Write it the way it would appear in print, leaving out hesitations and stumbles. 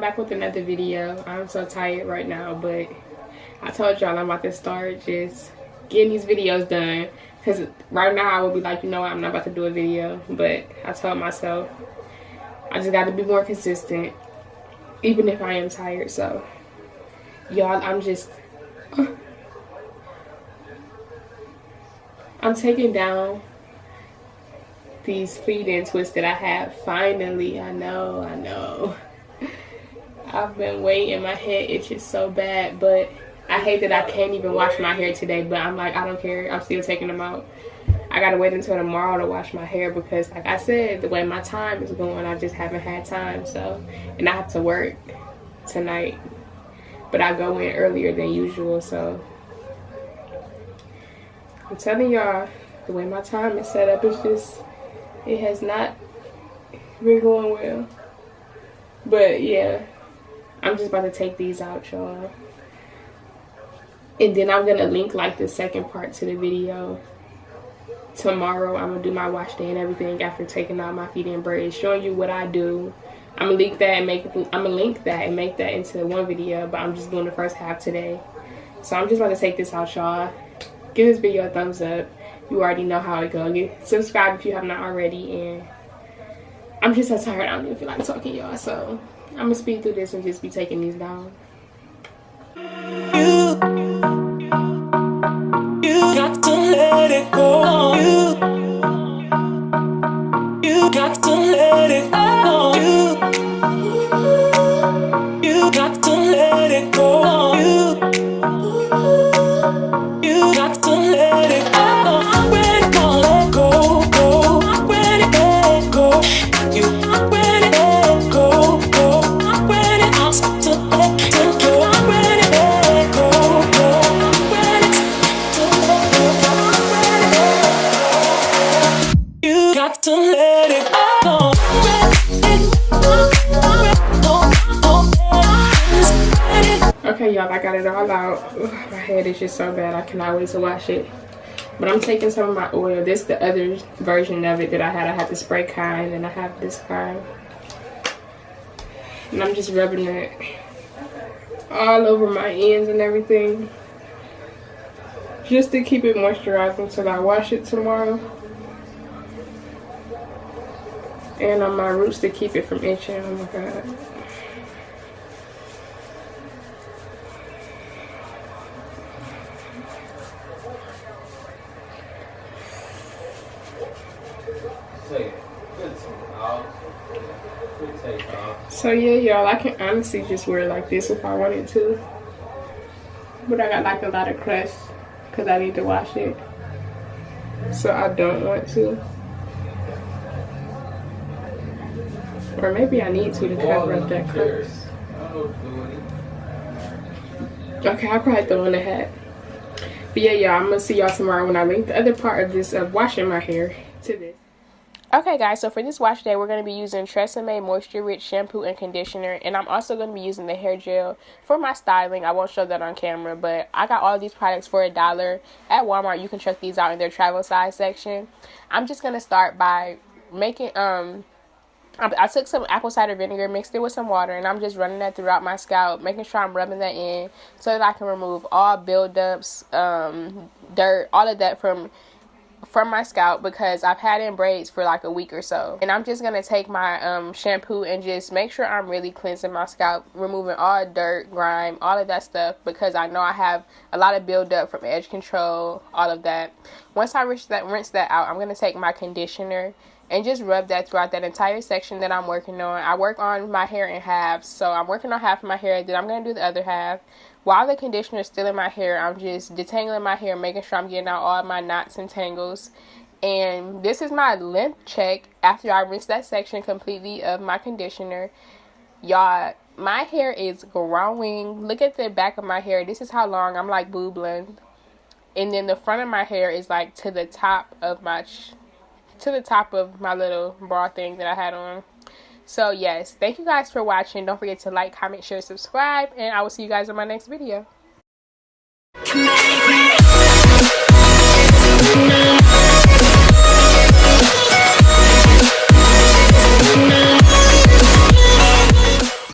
back with another video. I'm so tired right now, but I told y'all I'm about to start just getting these videos done. Because right now I would be like, you know what, I'm not about to do a video. But I told myself, I just got to be more consistent, even if I am tired. So, y'all, I'm taking down these feed-in twists that I have. Finally, I know. I've been waiting. My head itches so bad, but I hate that I can't even wash my hair today. But I'm like, I don't care. I'm still taking them out. I gotta wait until tomorrow to wash my hair because, like I said, the way my time is going, I just haven't had time. So, and I have to work tonight, but I go in earlier than usual. So I'm telling y'all, the way my time is set up, it has not been going well. But yeah, I'm just about to take these out, y'all. And then I'm gonna link like the second part to the video tomorrow. I'm gonna do my wash day and everything after taking out my feet in braids, showing you what I do. I'm gonna link that and make that into one video, but I'm just doing the first half today. So I'm just about to take this out, y'all. Give this video a thumbs up. You already know how it goes. Subscribe if you have not already. And I'm just so tired. I don't even feel like talking, y'all. So I'm gonna speed through this and just be taking these down. You got to let it go. You got to let it go. You got to let it go. You got to let it go. I'm ready to let go, go. I'm ready to let go. I'm ready to let go, go. I'm ready to let go. I'm ready to let go, go. I'm ready to let go. You got to let it go. Okay, y'all, I got it all out. Ugh, my head is just so bad. I cannot wait to wash it. But I'm taking some of my oil. This is the other version of it that I had. I had the spray kind and I have this kind. And I'm just rubbing it all over my ends and everything, just to keep it moisturized until I wash it tomorrow. And on my roots to keep it from itching. Oh my god. So yeah, y'all, I can honestly just wear it like this if I wanted to, but I got like a lot of crust because I need to wash it, so I don't want to. Or maybe I need to cover up that crust. Okay, I'll probably throw in a hat. But yeah, y'all, I'm gonna see y'all tomorrow when I link the other part of this, of washing my hair, to this. Okay, guys, so for this wash day, we're going to be using Tresemme Moisture Rich Shampoo and Conditioner. And I'm also going to be using the hair gel for my styling. I won't show that on camera, but I got all of these products for $1 at Walmart. You can check these out in their travel size section. I'm just going to start by making, I took some apple cider vinegar, mixed it with some water, and I'm just running that throughout my scalp, making sure I'm rubbing that in so that I can remove all buildups, dirt, all of that from my scalp, because I've had it in braids for like a week or so. And I'm just gonna take my shampoo and just make sure I'm really cleansing my scalp, removing all dirt, grime, all of that stuff, because I know I have a lot of buildup from edge control, all of that. Once I rinse that out, I'm gonna take my conditioner and just rub that throughout that entire section that I'm working on. I work on my hair in halves, so I'm working on half of my hair, then I'm going to do the other half. While the conditioner is still in my hair, I'm just detangling my hair, making sure I'm getting out all my knots and tangles. And this is my length check after I rinse that section completely of my conditioner. Y'all, my hair is growing. Look at the back of my hair. This is how long I'm like boob length. And then the front of my hair is like to the top of my little bra thing that I had on. So yes, thank you guys for watching. Don't forget to like, comment, share, subscribe, and I will see you guys in my next video.